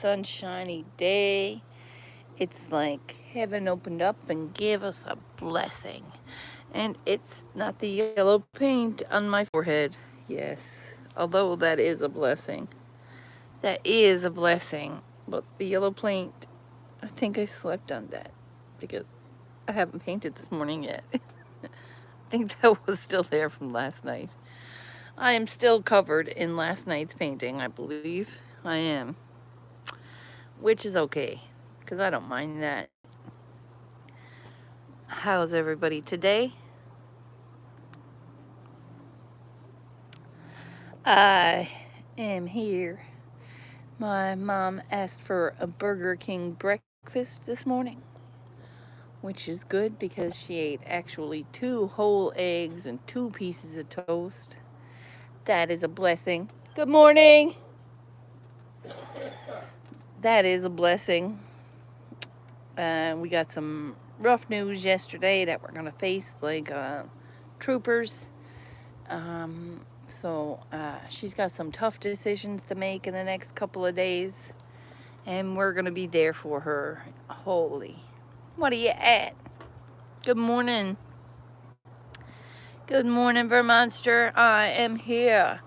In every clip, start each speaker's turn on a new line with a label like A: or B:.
A: sunshiny day. It's like heaven opened up and gave us a blessing. And it's not the yellow paint on my forehead. Yes, although that is a blessing. That is a blessing. But the yellow paint, I think I slept on that because I haven't painted this morning yet. I think that was still there from last night. I am still covered in last night's painting, I believe. I am. Which is okay, because I don't mind that. How's everybody today? I am here. My mom asked for a Burger King breakfast this morning, which is good because she ate actually 2 whole eggs and 2 pieces of toast. That is a blessing. Good morning. That is a blessing. We got some rough news yesterday that we're going to face, like troopers. So she's got some tough decisions to make in the next couple of days, and we're going to be there for her. Holy. What are you at? Good morning. Good morning, Vermonster. I am here.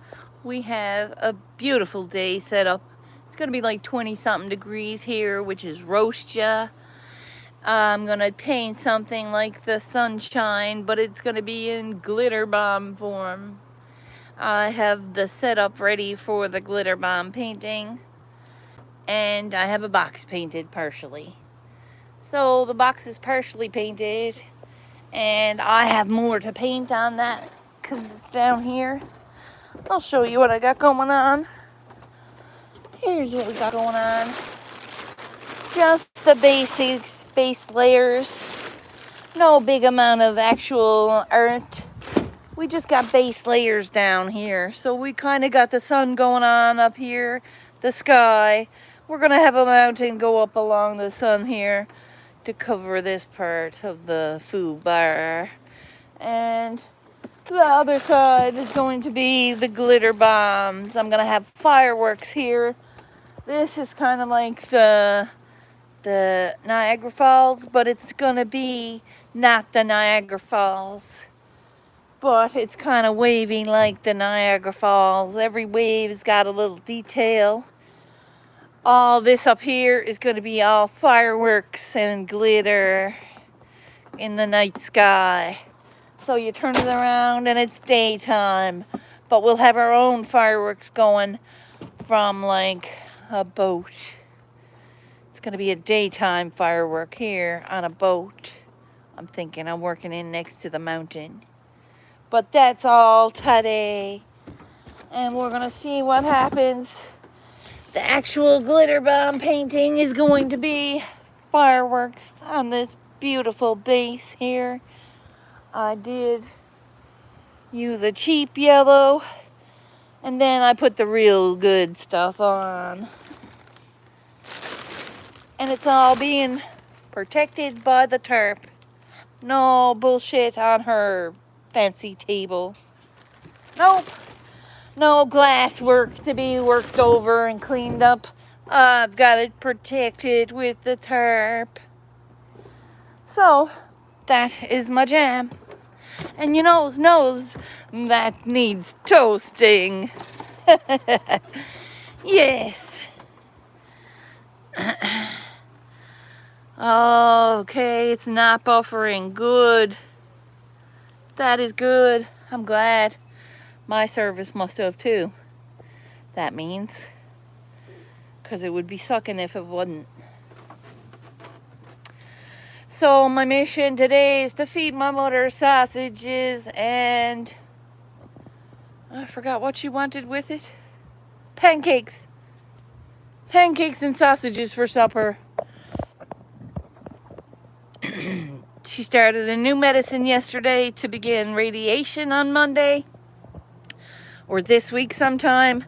A: We have a beautiful day set up. It's going to be like 20-something degrees here, which is roast ya. I'm going to paint something like the sunshine, but it's going to be in glitter bomb form. I have the setup ready for the glitter bomb painting, and I have a box painted partially. So the box is partially painted, and I have more to paint on that because it's down here. I'll show you what I got going on. Here's what we got going on. Just the basics, base layers. No big amount of actual art. We just got base layers down here. So we kind of got the sun going on up here, the sky. We're going to have a mountain go up along the sun here to cover this part of the food bar. And the other side is going to be the glitter bombs. I'm going to have fireworks here. This is kind of like the Niagara Falls, but it's going to be not the Niagara Falls. But it's kind of waving like the Niagara Falls. Every wave's got a little detail. All this up here is going to be all fireworks and glitter in the night sky. So you turn it around and it's daytime. But we'll have our own fireworks going from like a boat. It's going to be a daytime firework here on a boat. I'm thinking I'm working in next to the mountain. But that's all today. And we're going to see what happens. The actual glitter bomb painting is going to be fireworks on this beautiful base here. I did use a cheap yellow. And then I put the real good stuff on. And it's all being protected by the tarp. No bullshit on her fancy table. Nope. No glass work to be worked over and cleaned up. I've got it protected with the tarp. So, that is my jam. And your nose knows that needs toasting. Yes. Okay, it's not buffering. Good. That is good. I'm glad. My service must have too. That means. Because it would be sucking if it wasn't. So my mission today is to feed my mother sausages and I forgot what she wanted with it. Pancakes. Pancakes and sausages for supper. She started a new medicine yesterday to begin radiation on Monday. Or this week sometime.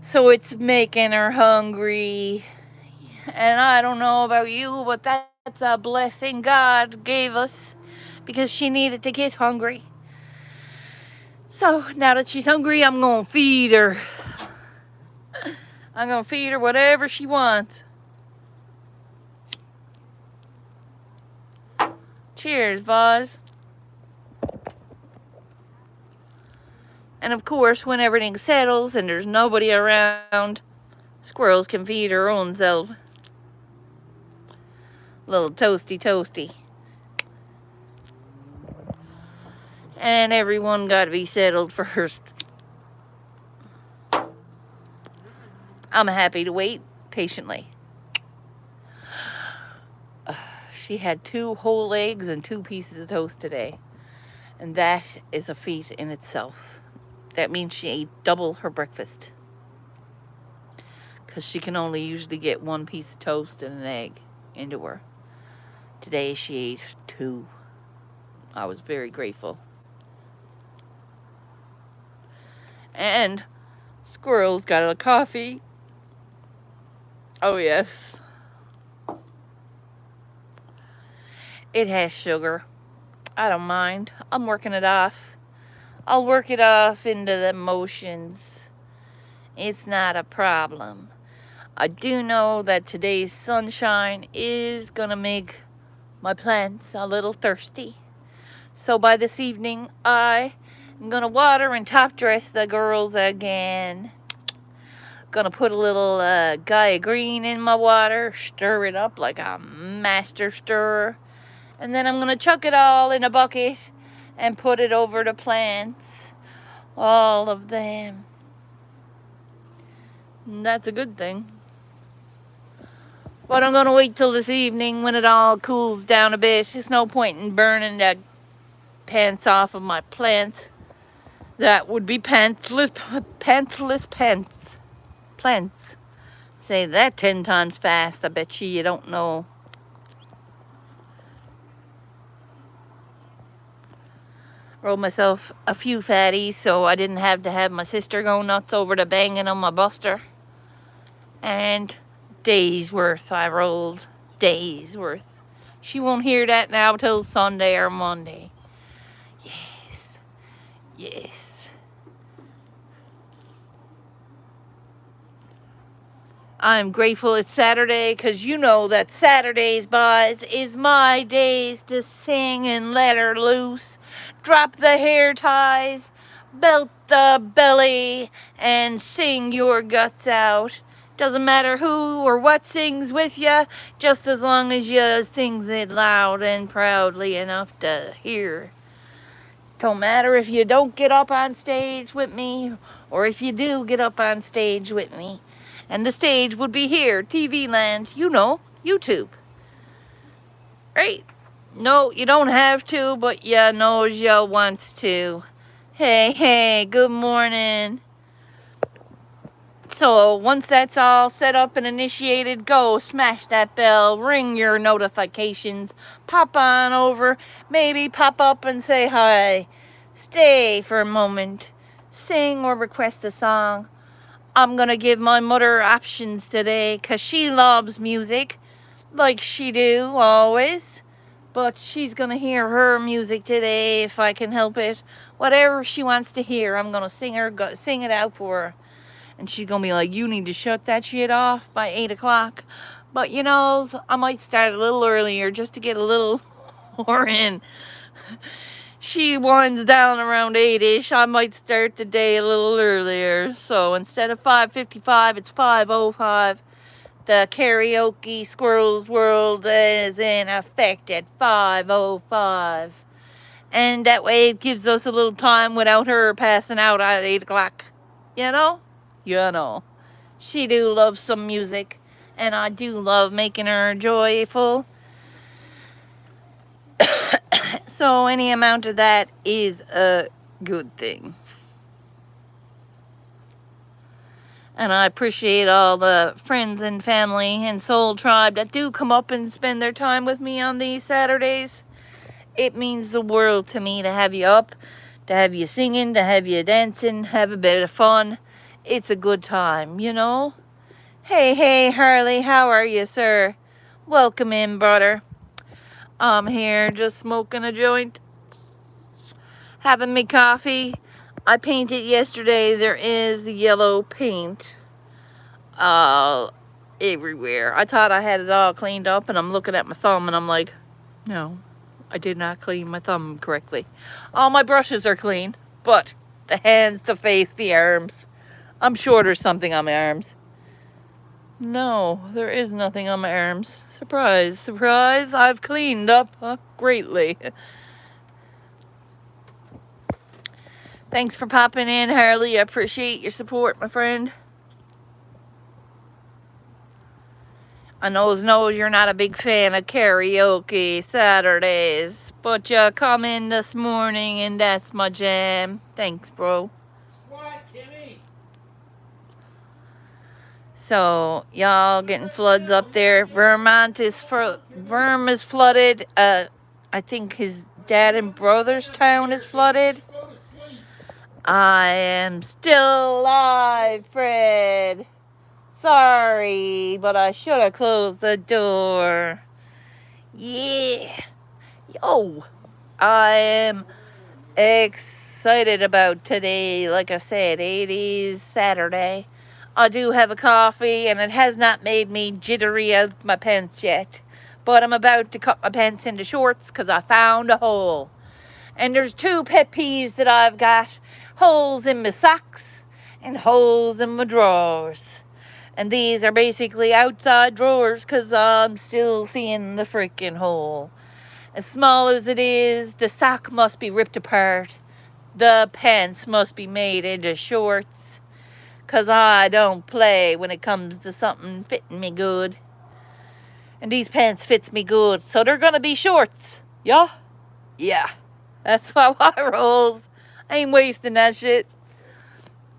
A: So it's making her hungry. And I don't know about you, but that's a blessing God gave us. Because she needed to get hungry. So now that she's hungry, I'm going to feed her. I'm gonna feed her whatever she wants. Cheers, Vaz. And of course, when everything settles and there's nobody around, squirrels can feed her own self. Little toasty toasty. And everyone got to be settled first. I'm happy to wait patiently. She had 2 whole eggs and 2 pieces of toast today. And that is a feat in itself. That means she ate double her breakfast. Because she can only usually get 1 piece of toast and an egg into her. Today she ate 2. I was very grateful. And squirrels got a coffee. Oh yes. It has sugar. I don't mind. I'm working it off. I'll work it off into the emotions. It's not a problem. I do know that today's sunshine is gonna make my plants a little thirsty. So by this evening, I am gonna water and top dress the girls again. Gonna put a little Gaia Green in my water, stir it up like a master stirrer. And then I'm gonna chuck it all in a bucket and put it over the plants. All of them. And that's a good thing. But I'm gonna wait till this evening when it all cools down a bit. There's no point in burning the pants off of my plants. That would be pantless plants. Say that 10 times fast. I bet you don't know. Rolled myself a few fatties so I didn't have to have my sister go nuts over the banging on my buster. And days worth I rolled. Days worth. She won't hear that now till Sunday or Monday. Yes. Yes. I'm grateful it's Saturday, because you know that Saturdays, boys, is my days to sing and let her loose. Drop the hair ties, belt the belly, and sing your guts out. Doesn't matter who or what sings with you, just as long as you sings it loud and proudly enough to hear. Don't matter if you don't get up on stage with me, or if you do get up on stage with me. And the stage would be here, TV land, you know, YouTube. Right? No, you don't have to, but you know you wants to. Hey, good morning. So once that's all set up and initiated, go smash that bell, ring your notifications, pop on over, maybe pop up and say hi. Stay for a moment, sing or request a song. I'm gonna give my mother options today, 'cause she loves music, like she do always. But she's gonna hear her music today if I can help it. Whatever she wants to hear, I'm gonna sing it out for her. And she's gonna be like, you need to shut that shit off by 8 o'clock. But you know, I might start a little earlier just to get a little more in. She winds down around 8-ish. I might start the day a little earlier. So instead of 5:55, it's 5:05. The karaoke Squirrels World is in effect at 5:05. And that way it gives us a little time without her passing out at 8 o'clock. You know? You know. She do love some music. And I do love making her joyful. So any amount of that is a good thing. And I appreciate all the friends and family and soul tribe that do come up and spend their time with me on these Saturdays. It means the world to me to have you up, to have you singing, to have you dancing, have a bit of fun. It's a good time, you know? Hey, Harley, how are you, sir? Welcome in, brother. I'm here just smoking a joint, having me coffee. I painted yesterday. There is yellow paint everywhere. I thought I had it all cleaned up, and I'm looking at my thumb and I'm like, no, I did not clean my thumb correctly. All my brushes are clean, but the hands, the face, the arms, I'm sure there's something on my arms. No, there is nothing on my arms. Surprise, surprise, I've cleaned up greatly. Thanks for popping in, Harley. I appreciate your support, my friend. I knows you're not a big fan of karaoke Saturdays, but you come in this morning and that's my jam. Thanks, bro.
B: What, Kimmy?
A: So, y'all getting floods up there. Vermont is Verm is flooded. I think his dad and brother's town is flooded. I am still alive, Fred. Sorry, but I should have closed the door. Yeah. Yo. I am excited about today. Like I said, 80s Saturday. I do have a coffee, and it has not made me jittery out my pants yet. But I'm about to cut my pants into shorts because I found a hole. And there's two pet peeves that I've got. Holes in my socks and holes in my drawers. And these are basically outside drawers because I'm still seeing the freaking hole. As small as it is, the sock must be ripped apart. The pants must be made into shorts. Because I don't play when it comes to something fitting me good. And these pants fits me good. So they're going to be shorts. Yeah? Yeah. That's how I rolls. I ain't wasting that shit.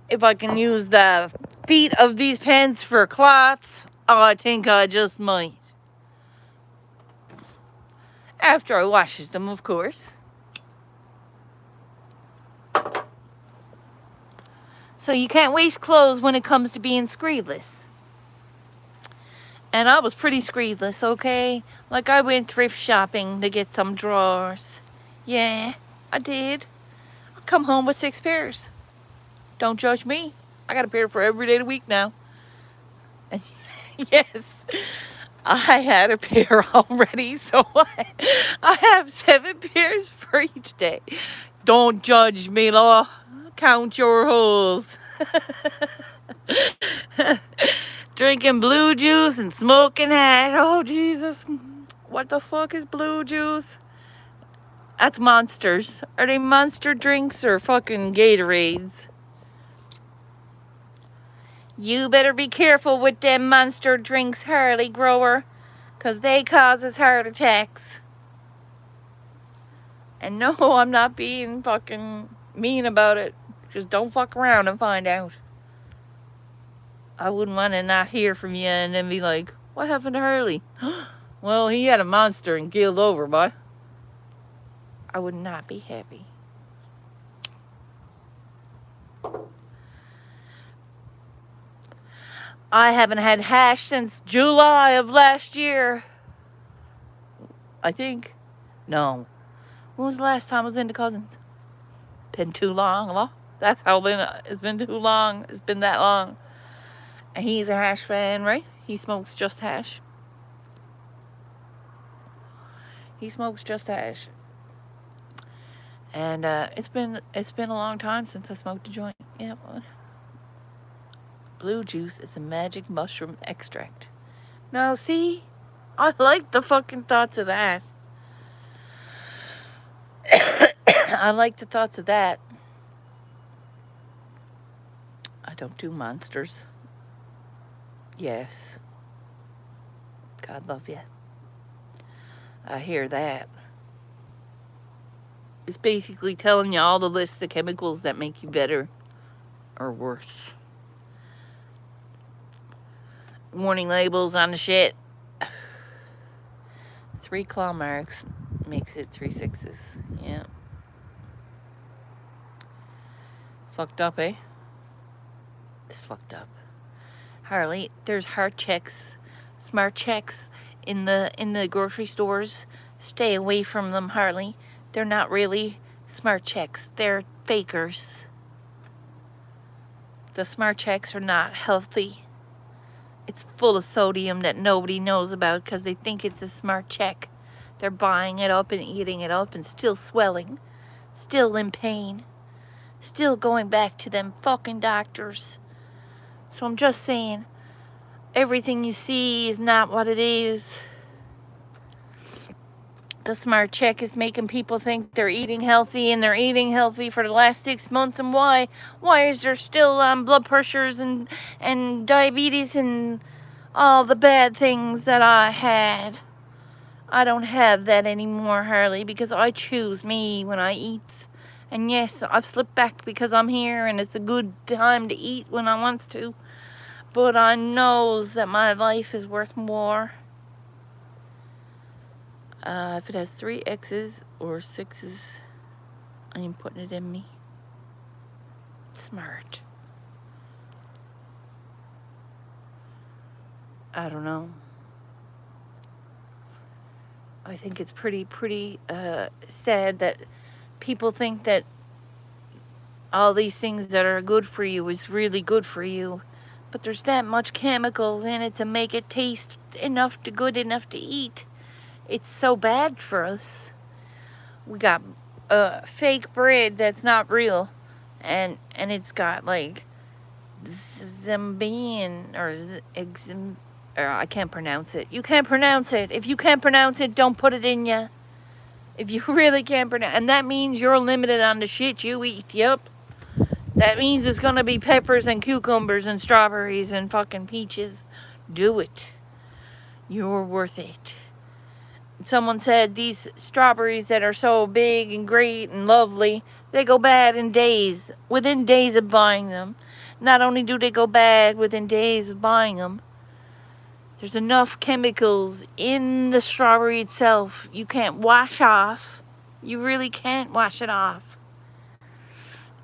A: If I can use the feet of these pants for cloths, I think I just might. After I washes them, of course. So you can't waste clothes when it comes to being screedless. And I was pretty screedless, okay? Like I went thrift shopping to get some drawers. Yeah, I did. I come home with 6 pairs. Don't judge me. I got a pair for every day of the week now. And yes, I had a pair already, so I have 7 pairs for each day. Don't judge me, Law. Count your holes. Drinking blue juice and smoking hash. Oh, Jesus. What the fuck is blue juice? That's Monsters. Are they Monster drinks or fucking Gatorades? You better be careful with them Monster drinks, Harley Grower, 'cause they causes heart attacks. And no, I'm not being fucking mean about it. Just don't fuck around and find out. I wouldn't want to not hear from you and then be like, what happened to Harley? Well, he had a Monster and keeled over, boy. I would not be happy. I haven't had hash since July of last year. I think. No. When was the last time I was into Cousins? Been too long, Law. That's how it's been too long. It's been that long. And he's a hash fan, right? He smokes just hash. He smokes just hash. And it's been a long time since I smoked a joint. Yeah. Blue juice is a magic mushroom extract. Now, see? I like the fucking thoughts of that. I like the thoughts of that. I don't do Monsters. Yes. God love you. I hear that. It's basically telling you all the list of chemicals that make you better or worse. Warning labels on the shit. 3 claw marks makes it 3 6s. Yeah. Fucked up, eh? It's fucked up. Harley, there's heart checks, smart checks in the grocery stores. Stay away from them, Harley. They're not really smart checks. They're fakers. The smart checks are not healthy. It's full of sodium that nobody knows about because they think it's a smart check. They're buying it up and eating it up and still swelling, still in pain, still going back to them fucking doctors. So I'm just saying, everything you see is not what it is. The smart check is making people think they're eating healthy, and they're eating healthy for the last 6 months. And why? Why is there still blood pressures and diabetes and all the bad things that I had? I don't have that anymore, Harley, because I choose me when I eat. And yes, I've slipped back because I'm here and it's a good time to eat when I want to. But I knows that my life is worth more. If it has 3 X's or 6's, I am putting it in me. Smart. I don't know. I think it's pretty sad that people think that all these things that are good for you is really good for you. But there's that much chemicals in it to make it taste good enough to eat. It's so bad for us. We got fake bread that's not real, and it's got like Zambian or I can't pronounce it. You can't pronounce it. If you can't pronounce it, don't put it in ya. If you really can't pronounce, and that means you're limited on the shit you eat. Yep. That means it's gonna be peppers and cucumbers and strawberries and fucking peaches. Do it. You're worth it. Someone said these strawberries that are so big and great and lovely, they go bad in days, within days of buying them. Not only do they go bad within days of buying them, there's enough chemicals in the strawberry itself you can't wash off. You really can't wash it off.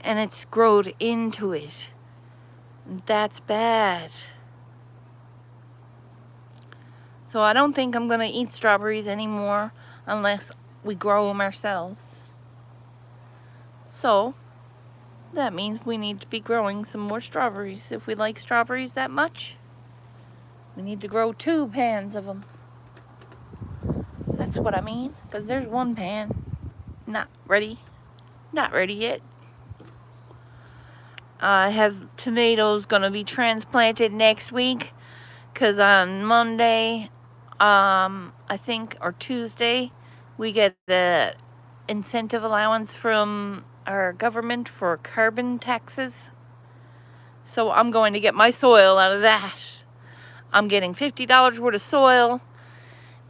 A: And it's growed into it. That's bad. So I don't think I'm going to eat strawberries anymore unless we grow them ourselves. So that means we need to be growing some more strawberries. If we like strawberries that much, we need to grow 2 pans of them. That's what I mean. Because there's 1 pan. Not ready. Not ready yet. I have tomatoes going to be transplanted next week. Because on Monday, I think, or Tuesday, we get the incentive allowance from our government for carbon taxes. So I'm going to get my soil out of that. I'm getting $50 worth of soil,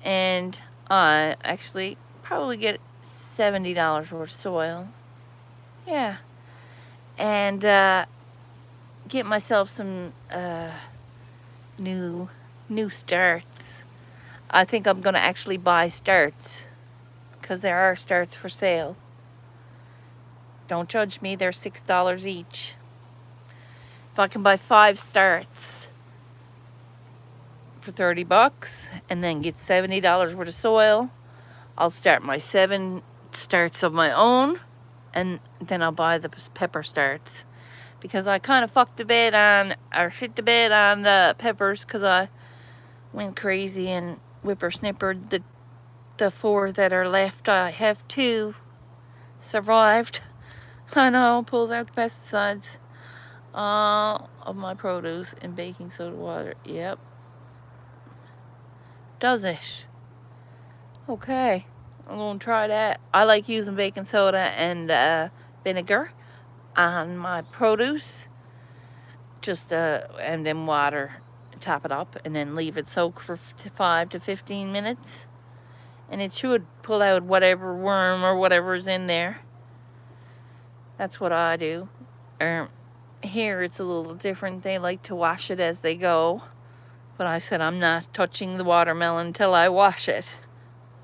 A: and I actually probably get $70 worth of soil. Yeah. And get myself some new starts. I think I'm going to actually buy starts, because there are starts for sale. Don't judge me, they're $6 each. If I can buy 5 starts for $30 and then get $70 worth of soil, I'll start my 7 starts of my own, and then I'll buy the pepper starts. Because I kind of shit the bed on the peppers, because I went crazy and whippersnippered the 4 that are left. I have 2 survived. I know, pulls out the pesticides. All of my produce in baking soda water. Yep. Does it? Okay. I'm going to try that. I like using baking soda and vinegar on my produce. Just and then water. Top it up and then leave it soak for 5 to 15 minutes. And it should pull out whatever worm or whatever's in there. That's what I do. Here it's a little different. They like to wash it as they go. But I said I'm not touching the watermelon until I wash it.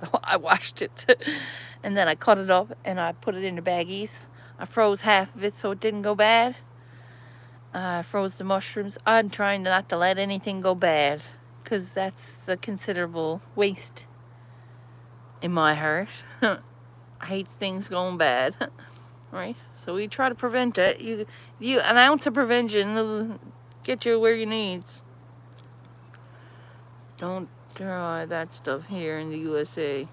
A: So I washed it. And then I cut it up and I put it into baggies. I froze half of it so it didn't go bad. I froze the mushrooms. I'm trying not to let anything go bad, because that's a considerable waste in my heart. I hate things going bad. Right? So we try to prevent it. You an ounce of prevention will get you where you need. Don't try that stuff here in the USA.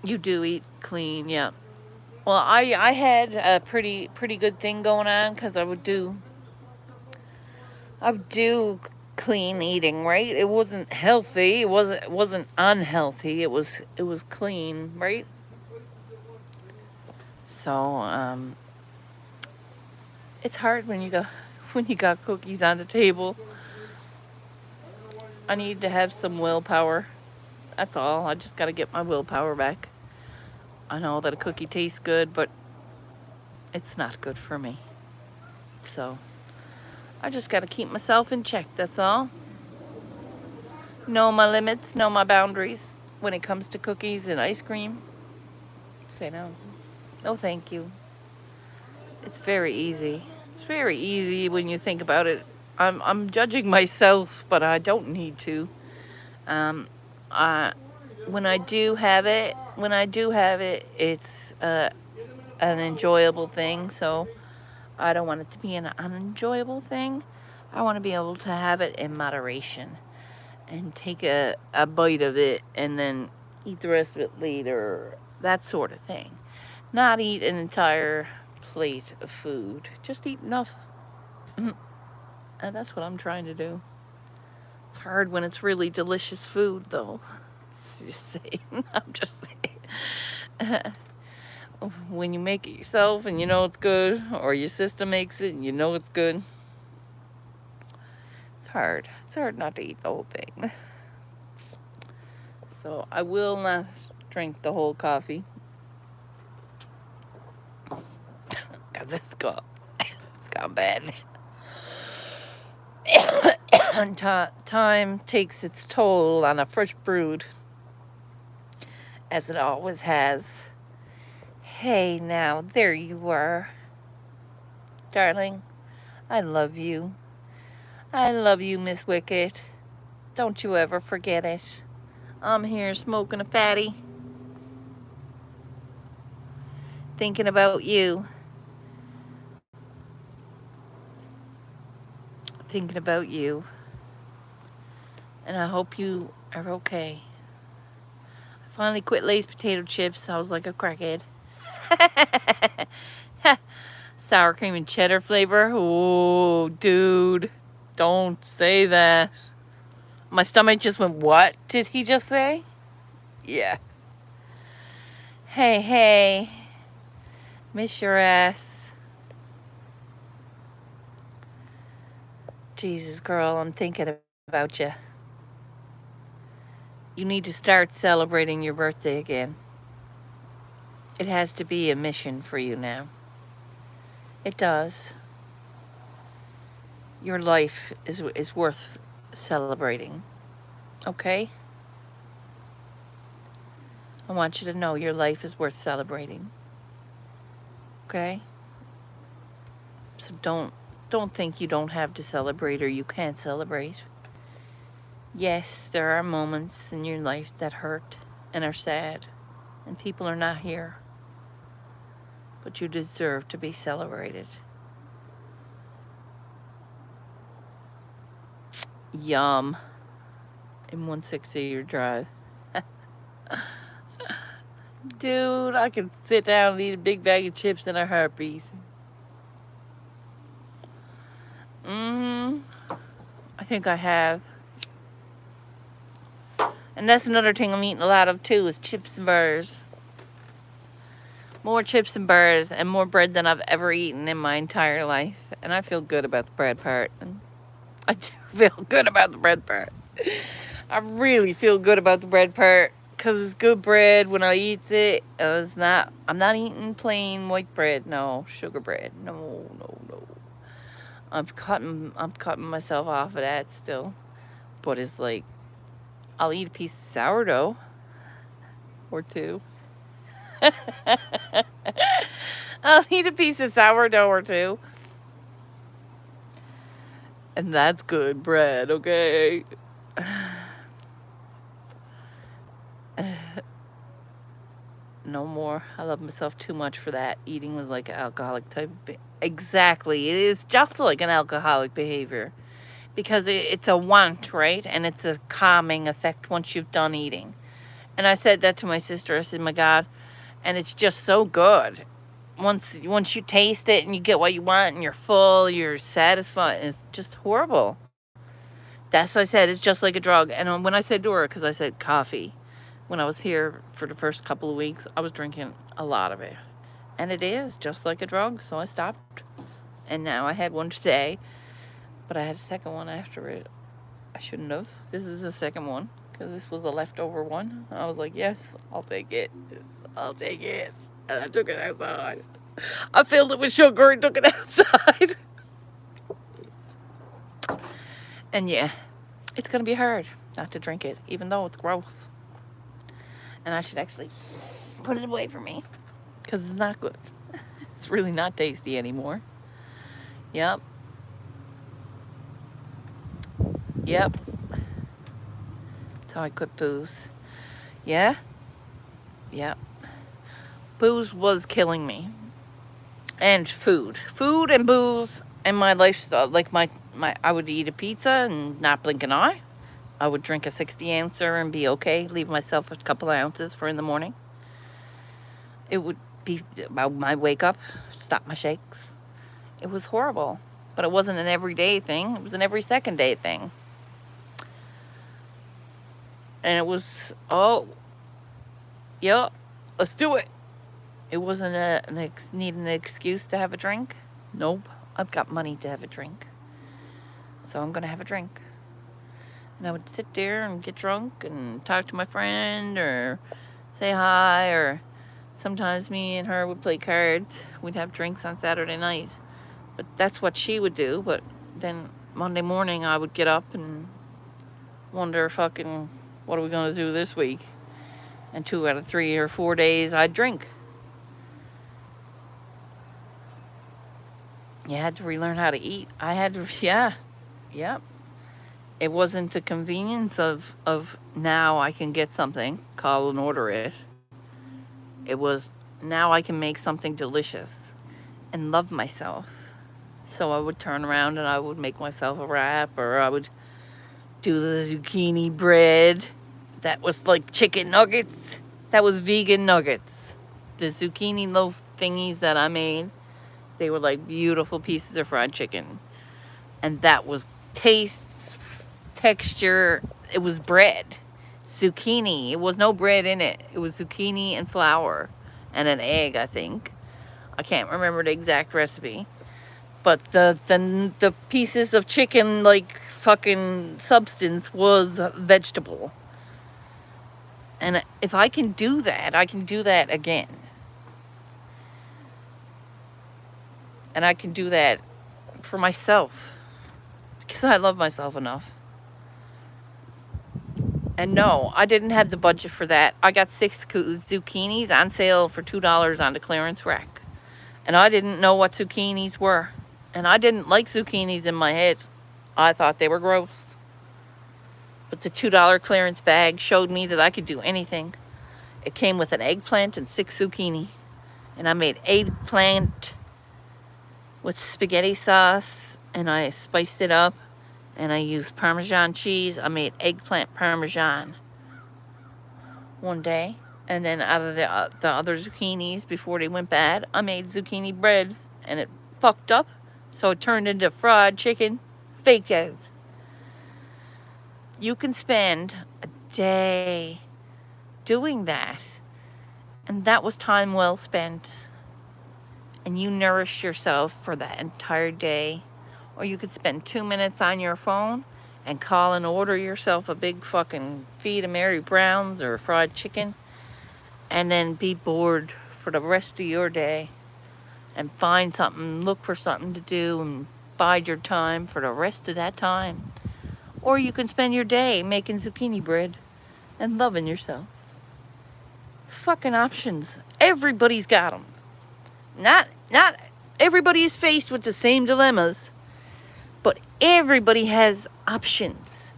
A: You do eat clean, yeah. Well, I had a pretty good thing going on because I would do clean eating, right? It wasn't healthy. It wasn't unhealthy. It was clean, right? So it's hard when you got cookies on the table. I need to have some willpower. That's all. I just got to get my willpower back. I know that a cookie tastes good, but it's not good for me. So I just got to keep myself in check. That's all. Know my limits, know my boundaries when it comes to cookies and ice cream. Say no. No, thank you. It's very easy. It's very easy when you think about it. I'm judging myself, but I don't need to. Um, I when I do have it, it's an enjoyable thing. So I don't want it to be an unenjoyable thing. I want to be able to have it in moderation and take a bite of it and then eat the rest of it later. That sort of thing. Not eat an entire plate of food. Just eat enough. And that's what I'm trying to do. It's hard when it's really delicious food, though. Just saying. I'm just saying. When you make it yourself and you know it's good, or your sister makes it and you know it's good, it's hard. It's hard not to eat the whole thing. So I will not drink the whole coffee. Because it's gone bad. Time takes its toll on a fresh brood, as it always has. Hey, now, there you are. Darling, I love you. I love you, Miss Wicket. Don't you ever forget it. I'm here smoking a fatty, thinking about you. Thinking about you. And I hope you are okay. I finally quit Lay's potato chips. I was like a crackhead. Sour cream and cheddar flavor. Oh, dude. Don't say that. My stomach just went, what did he just say? Yeah. Hey. Miss your ass. Jesus, girl, I'm thinking about you. You need to start celebrating your birthday again. It has to be a mission for you now. It does. Your life is worth celebrating. Okay? I want you to know your life is worth celebrating. Okay? So don't think you don't have to celebrate or you can't celebrate. Yes, there are moments in your life that hurt and are sad, and people are not here. But you deserve to be celebrated. Yum. In 160 drive. Dude, I can sit down and eat a big bag of chips in a heartbeat. I think I have. And that's another thing I'm eating a lot of too, is chips and burgers. More chips and burgers and more bread than I've ever eaten in my entire life. And I feel good about the bread part. I do feel good about the bread part. I really feel good about the bread part because it's good bread. When I eat it, I'm not eating plain white bread. No, sugar bread. No. I'm cutting myself off of that still. But it's like, I'll eat a piece of sourdough or two. I'll eat a piece of sourdough or two. And that's good bread, okay? no more. I love myself too much for that. Eating was like an alcoholic type of exactly. It is just like an alcoholic behavior because it's a want, right? And it's a calming effect once you've done eating. And I said that to my sister. I said, my God, and it's just so good. Once you taste it and you get what you want and you're full, you're satisfied. It's just horrible. That's what I said. It's just like a drug. And when I said to her, because I said coffee, when I was here for the first couple of weeks, I was drinking a lot of it. And it is just like a drug. So I stopped. And now I had one today, but I had a second one after it. I shouldn't have. This is the second one because this was a leftover one. I was like, yes, I'll take it. I'll take it. And I took it outside. I filled it with sugar and took it outside. And yeah, it's going to be hard not to drink it, even though it's gross. And I should actually put it away from me because it's not good. It's really not tasty anymore. Yep. Yep. That's how I quit booze. Yeah? Yep. Booze was killing me. And food. Food and booze and my lifestyle. Like I would eat a pizza and not blink an eye. I would drink a 60-ouncer and be okay. Leave myself a couple of ounces for in the morning. It would be about my wake up, stop my shakes. It was horrible. But it wasn't an everyday thing. It was an every second day thing. And it was, oh, yeah, let's do it. It wasn't needing an excuse to have a drink. Nope, I've got money to have a drink. So I'm going to have a drink. And I would sit there and get drunk and talk to my friend or say hi. Or sometimes me and her would play cards. We'd have drinks on Saturday night. But that's what she would do. But then Monday morning I would get up and wonder fucking, what are we going to do this week? And 2 out of 3 or 4 days I'd drink. You had to relearn how to eat. I had to, yeah. Yep. It wasn't the convenience of now I can get something, call and order it. It was now I can make something delicious and love myself. So I would turn around and I would make myself a wrap, or I would do the zucchini bread. That was like chicken nuggets. That was vegan nuggets. The zucchini loaf thingies that I made, they were like beautiful pieces of fried chicken. And that was taste, texture. It was bread. Zucchini. It was no bread in it. It was zucchini and flour and an egg, I think. I can't remember the exact recipe. But the pieces of chicken, like fucking substance, was vegetable. And if I can do that, I can do that again. And I can do that for myself. Because I love myself enough. And no, I didn't have the budget for that. I got 6 zucchinis on sale for $2 on the clearance rack. And I didn't know what zucchinis were. And I didn't like zucchinis in my head. I thought they were gross. But the $2 clearance bag showed me that I could do anything. It came with an eggplant and 6 zucchini. And I made eggplant with spaghetti sauce. And I spiced it up. And I used Parmesan cheese. I made eggplant Parmesan one day. And then out of the other zucchinis, before they went bad, I made zucchini bread. And it fucked up. So it turned into fried chicken. Fake out. You can spend a day doing that. And that was time well spent. And you nourish yourself for that entire day. Or you could spend 2 minutes on your phone and call and order yourself a big fucking feed of Mary Brown's or fried chicken. And then be bored for the rest of your day. And find something, look for something to do and bide your time for the rest of that time. Or you can spend your day making zucchini bread and loving yourself. Fucking options. Everybody's got them. Not everybody is faced with the same dilemmas, but everybody has options.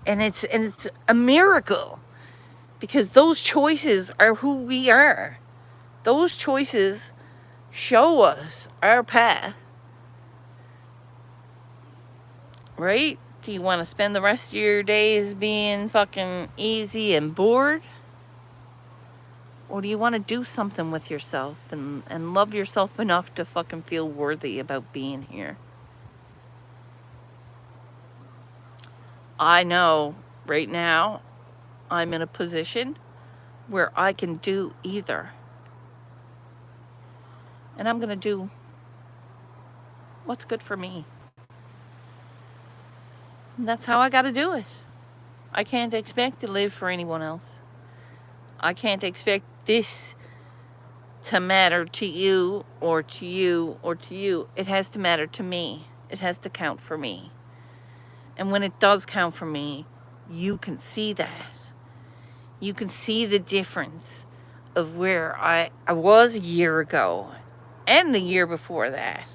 A: And it's a miracle Because those choices are who we are. Those choices show us our path. Right? Do you want to spend the rest of your days being fucking easy and bored? Or do you want to do something with yourself and love yourself enough to fucking feel worthy about being here? I know right now I'm in a position where I can do either. And I'm going to do what's good for me. And that's how I got to do it. I can't expect to live for anyone else. I can't expect this to matter to you or to you or to you. It has to matter to me. It has to count for me. And when it does count for me, you can see that. You can see the difference of where I was a year ago and the year before that.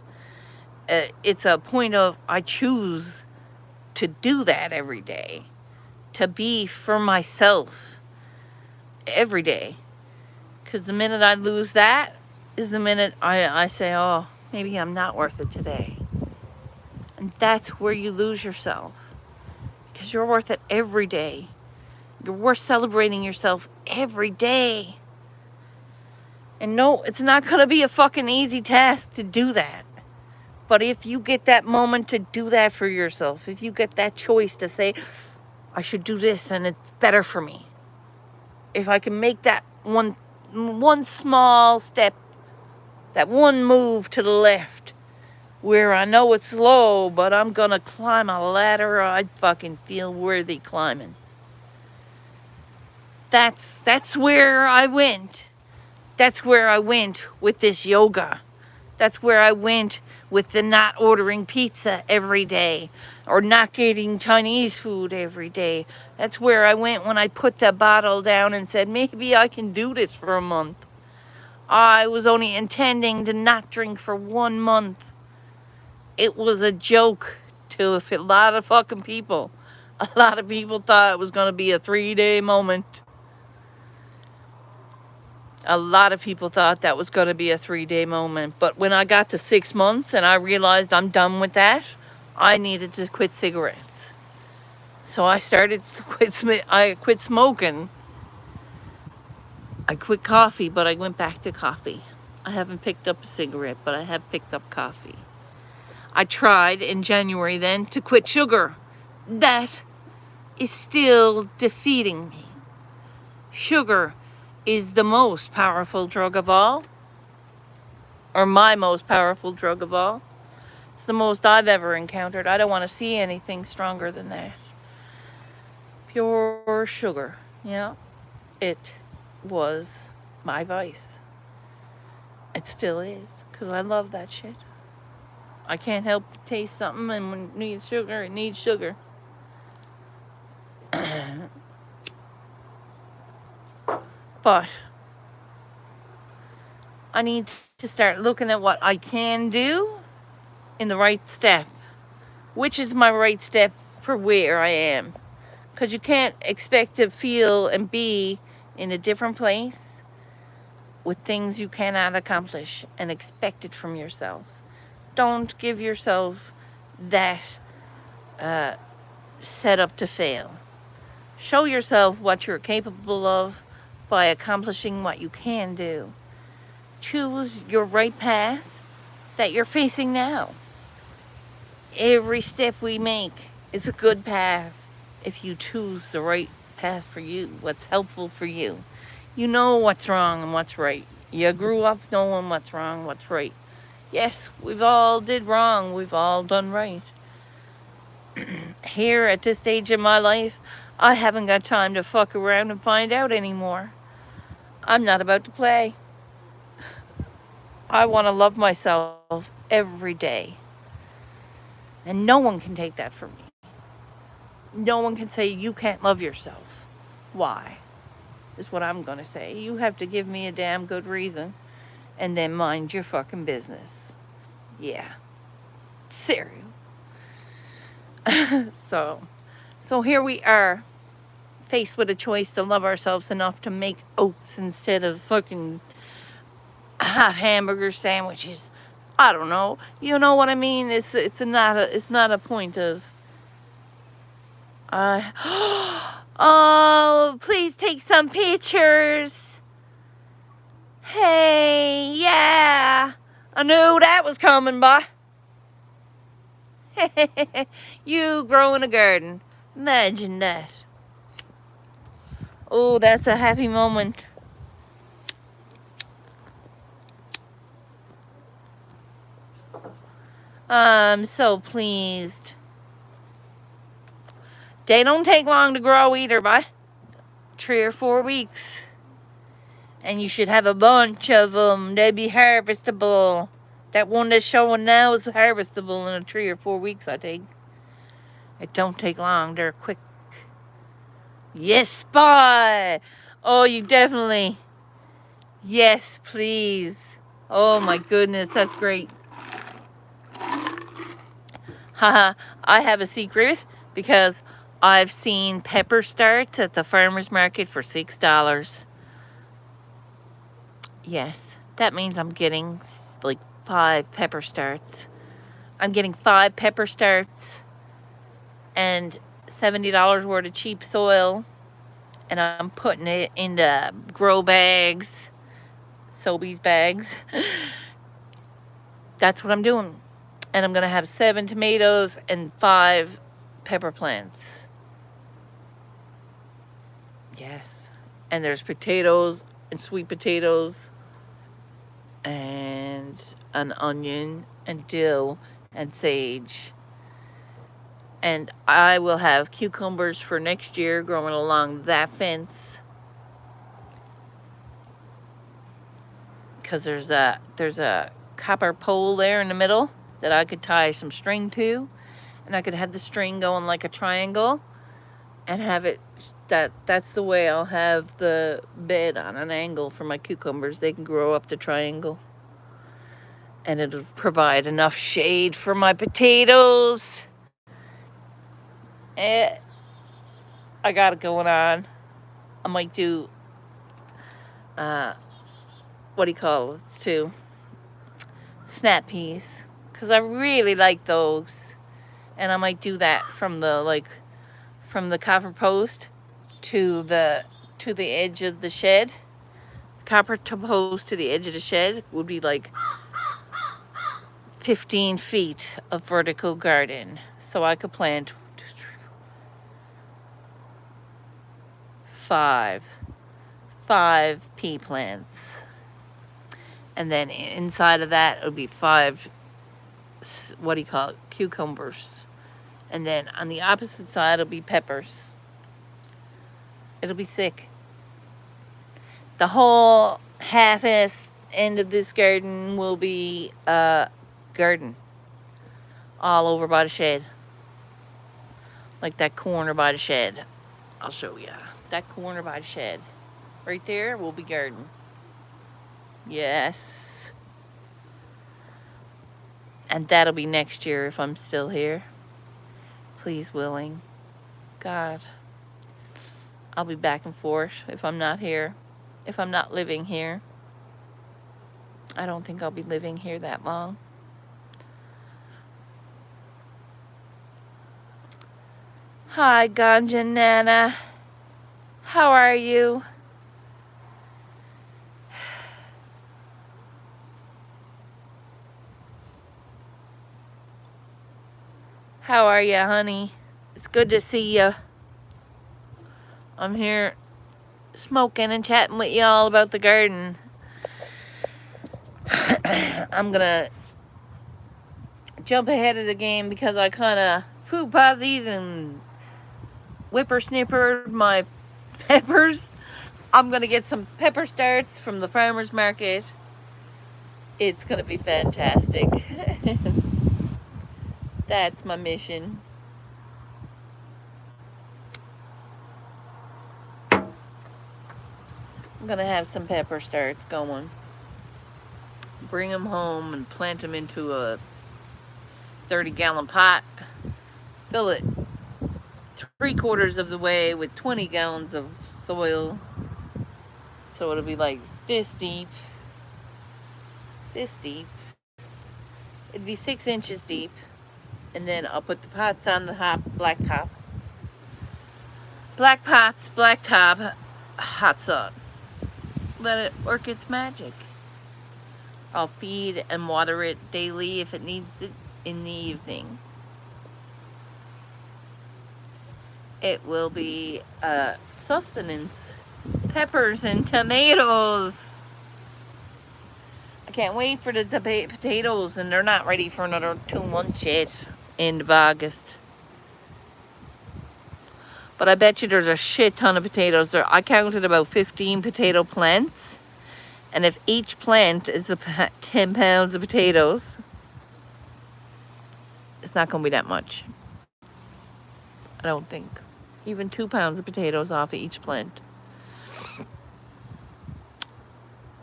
A: It's a point of I choose to do that every day, to be for myself every day. Because the minute I lose that is the minute I say, oh, maybe I'm not worth it today. And that's where you lose yourself. Because you're worth it every day. You're worth celebrating yourself every day. And no, it's not going to be a fucking easy task to do that. But if you get that moment to do that for yourself, if you get that choice to say, I should do this and it's better for me. If I can make that one small step, that one move to the left, where I know it's low, but I'm going to climb a ladder I'd fucking feel worthy climbing. That's where I went. That's where I went with this yoga. That's where I went with the not ordering pizza every day or not getting Chinese food every day. That's where I went when I put the bottle down and said, maybe I can do this for a month. I was only intending to not drink for 1 month. It was a joke to a lot of fucking people. A lot of people thought it was going to be a 3-day moment. A lot of people thought that was going to be a 3-day moment. But when I got to 6 months and I realized I'm done with that, I needed to quit cigarettes. So I started to quit smoking. I quit coffee, but I went back to coffee. I haven't picked up a cigarette, but I have picked up coffee. I tried in January then to quit sugar. That is still defeating me. Sugar is the most powerful drug of all, or my most powerful drug of all. It's the most I've ever encountered. I don't want to see anything stronger than that. Pure sugar. Yeah, it was my vice. It still is, because I love that shit. I can't help but taste something, and when it needs sugar, it needs sugar. But I need to start looking at what I can do in the right step. Which is my right step for where I am. Because you can't expect to feel and be in a different place with things you cannot accomplish and expect it from yourself. Don't give yourself that set up to fail. Show yourself what you're capable of by accomplishing what you can do. Choose your right path that you're facing now. Every step we make is a good path if you choose the right path for you, what's helpful for you. You know what's wrong and what's right. You grew up knowing what's wrong, what's right. Yes, we've all did wrong, we've all done right. Here at this stage in my life, I haven't got time to fuck around and find out anymore. I'm not about to play. I want to love myself every day. And no one can take that from me. No one can say you can't love yourself. Why? Is what I'm going to say. You have to give me a damn good reason and then mind your fucking business. Yeah. Serious. So here we are. faced with a choice to love ourselves enough to make oats instead of fucking hot hamburger sandwiches. I don't know. You know what I mean? It's not a point of oh, please take some pictures. Hey, yeah. I knew that was coming, boy. You growing a garden. Imagine that. Oh, that's a happy moment. I'm so pleased. They don't take long to grow either, by 3 or 4 weeks. And you should have a bunch of them. They'd be harvestable. That one that's showing now is harvestable in 3 or 4 weeks, I think. It don't take long. They're quick. Yes, boy. Oh, you definitely. Yes, please. Oh, my goodness. That's great. Haha. I have a secret because I've seen pepper starts at the farmer's market for $6. Yes, that means I'm getting like 5 pepper starts. I'm getting 5 pepper starts and $70 worth of cheap soil, and I'm putting it into grow bags, Sobeys bags. That's what I'm doing. And I'm gonna have 7 tomatoes and 5 pepper plants. Yes. And there's potatoes and sweet potatoes and an onion and dill and sage. And I will have cucumbers for next year growing along that fence. Because there's a copper pole there in the middle that I could tie some string to. And I could have the string going like a triangle and have it, that's the way I'll have the bed on an angle for my cucumbers. They can grow up the triangle. And it'll provide enough shade for my potatoes. I got it going on. I might do, what do you call it too? Snap peas. Because I really like those. And I might do that from the copper post to the edge of the shed. Copper post to the edge of the shed would be like 15 feet of vertical garden. So I could plant 5 pea plants. And then inside of that it would be 5, what do you call it, cucumbers. And then on the opposite side it'll be peppers. It'll be sick. The whole half-ass end of this garden will be garden. All over by the shed. Like that corner by the shed. I'll show you. That corner by the shed. Right there will be garden. Yes. And that'll be next year if I'm still here. Please willing. God. I'll be back and forth if I'm not here. If I'm not living here. I don't think I'll be living here that long. Hi, Ganja Nana. How are you? How are you, honey? It's good to see you. I'm here smoking and chatting with y'all about the garden. I'm gonna jump ahead of the game because I kind of food posies and whippersnippered my peppers. I'm gonna get some pepper starts from the farmer's market. It's gonna be fantastic. That's my mission. I'm gonna have some pepper starts going. Bring them home and plant them into a 30-gallon pot. Fill it 3/4 of the way with 20 gallons of soil. So it'll be like this deep. This deep. It'd be 6 inches deep. And then I'll put the pots on the black top. Black pots, black top, hot sun. Let it work its magic. I'll feed and water it daily if it needs it in the evening. It will be sustenance. Peppers and tomatoes. I can't wait for the potatoes, and they're not ready for another 2 months yet, end of August. But I bet you there's a shit ton of potatoes there. I counted about 15 potato plants. And if each plant is 10 pounds of potatoes, it's not going to be that much. I don't think. Even 2 pounds of potatoes off of each plant.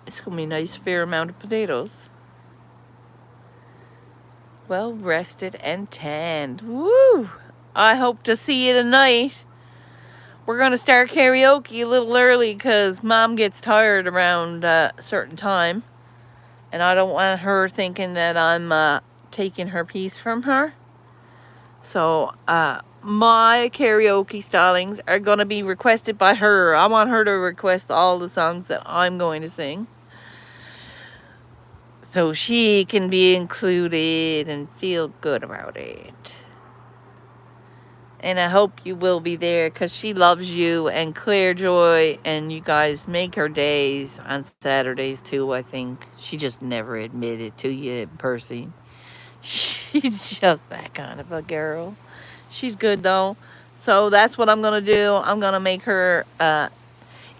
A: It's going to be a nice fair amount of potatoes. Well rested and tanned. Woo! I hope to see you tonight. We're going to start karaoke a little early because Mom gets tired around a certain time. And I don't want her thinking that I'm taking her piece from her. So, my karaoke stylings are going to be requested by her. I want her to request all the songs that I'm going to sing. So she can be included and feel good about it. And I hope you will be there because she loves you and Claire Joy, and you guys make her days on Saturdays too, I think. She just never admitted to you in person. She's just that kind of a girl. She's good though. So that's what I'm going to do. I'm going to make her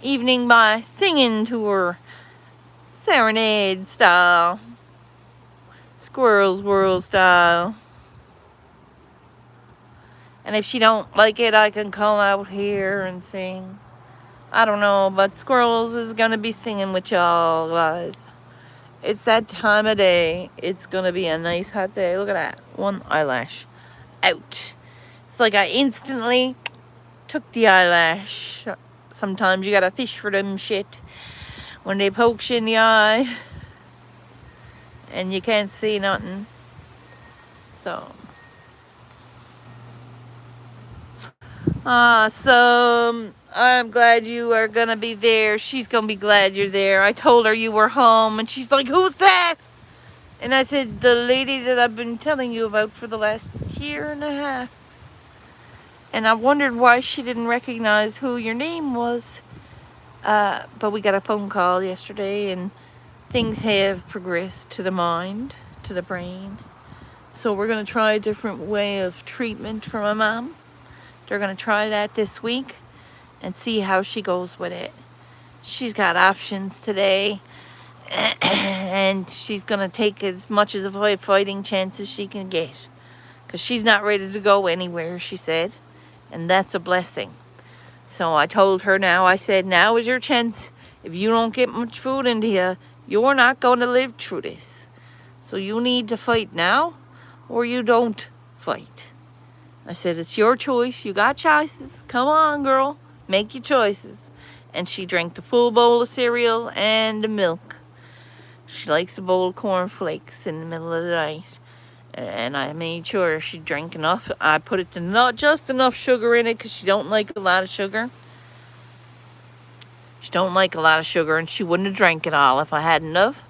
A: evening by singing to her serenade style. Squirrels World style. And if she don't like it, I can come out here and sing. I don't know, but Squirrels is going to be singing with y'all, guys. It's that time of day. It's going to be a nice hot day. Look at that. One eyelash out. It's like I instantly took the eyelash. Sometimes you got to fish for them shit. When they poke you in the eye. And you can't see nothing. So... awesome. I'm glad you are going to be there. She's going to be glad you're there. I told her you were home, and she's like, who's that? And I said, the lady that I've been telling you about for the last 1.5 years. And I wondered why she didn't recognize who your name was. But we got a phone call yesterday, and things have progressed to the mind, to the brain. So we're going to try a different way of treatment for my mom. They're going to try that this week and see how she goes with it. She's got options today. And she's going to take as much as a fighting chance as she can get. Because she's not ready to go anywhere, she said. And that's a blessing. So I told her now, I said, now is your chance. If you don't get much food into you, you're not going to live through this. So you need to fight now, or you don't fight. I said, it's your choice. You got choices. Come on, girl. Make your choices. And she drank the full bowl of cereal and the milk. She likes a bowl of cornflakes in the middle of the night. And I made sure she drank enough. I put it to not just enough sugar in it because she don't like a lot of sugar. She don't like a lot of sugar, and she wouldn't have drank it all if I had enough.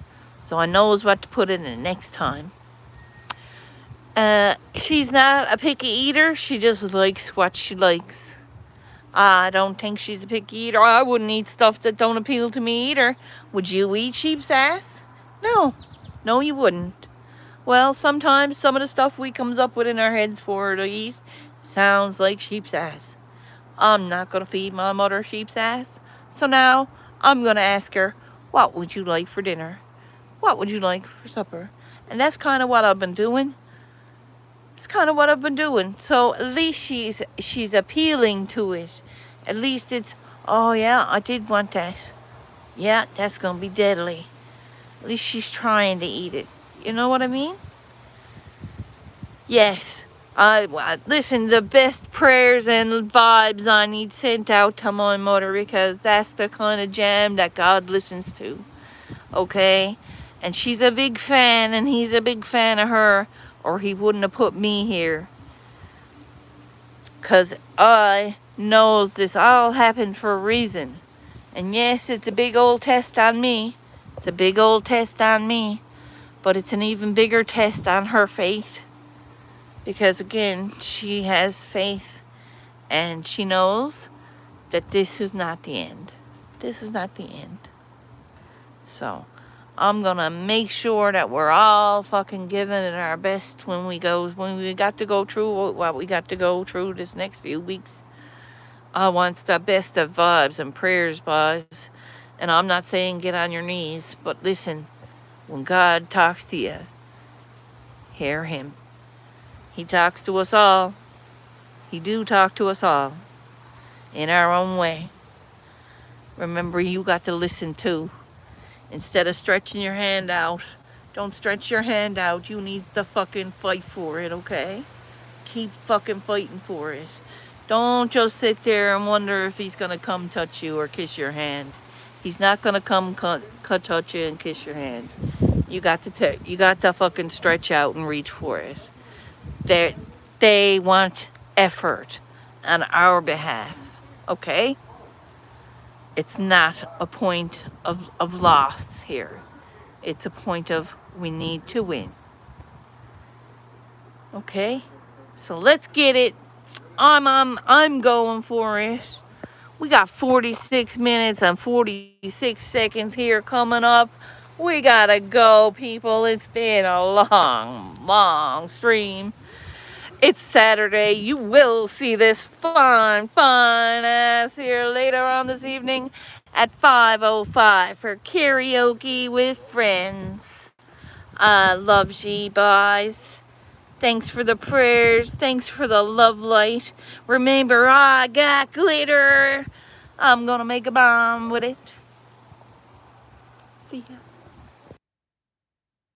A: So I knows what to put in it next time. She's not a picky eater. She just likes what she likes. I don't think she's a picky eater. I wouldn't eat stuff that don't appeal to me either. Would you eat sheep's ass? No. No, you wouldn't. Well, sometimes some of the stuff we comes up with in our heads for her to eat sounds like sheep's ass. I'm not going to feed my mother sheep's ass. So now I'm going to ask her, what would you like for dinner? What would you like for supper? And that's kind of what I've been doing. It's kind of what I've been doing. So at least she's appealing to it. At least it's, oh yeah, I did want that. Yeah, that's going to be deadly. At least she's trying to eat it. You know what I mean? Yes. Listen, the best prayers and vibes I need sent out to my mother, because that's the kind of jam that God listens to. Okay? And she's a big fan, and he's a big fan of her, or he wouldn't have put me here. Because I knows this all happened for a reason. And yes, it's a big old test on me. It's a big old test on me. But it's an even bigger test on her faith. Because again, she has faith. And she knows that this is not the end. This is not the end. So, I'm gonna make sure that we're all fucking giving it our best when we got to go through what we got to go through this next few weeks. I want the best of vibes and prayers, boys. And I'm not saying get on your knees, but listen, when God talks to you, hear him. He talks to us all. He do talk to us all in our own way. Remember, you got to listen too. Instead of stretching your hand out, don't stretch your hand out. You need to fucking fight for it, okay? Keep fucking fighting for it. Don't just sit there and wonder if he's gonna come touch you or kiss your hand. He's not gonna come touch you and kiss your hand. You got to fucking stretch out and reach for it. They want effort on our behalf, okay? It's not a point of loss here. It's a point of we need to win. Okay? So let's get it. I'm going for it. We got 46 minutes and 46 seconds here coming up. We gotta go, people. It's been a long stream. It's Saturday. You will see this fun ass here later on this evening at 5:05 for karaoke with friends. I love ye, boys. Thanks for the prayers. Thanks for the love light. Remember, I got glitter. I'm gonna make a bomb with it. See ya.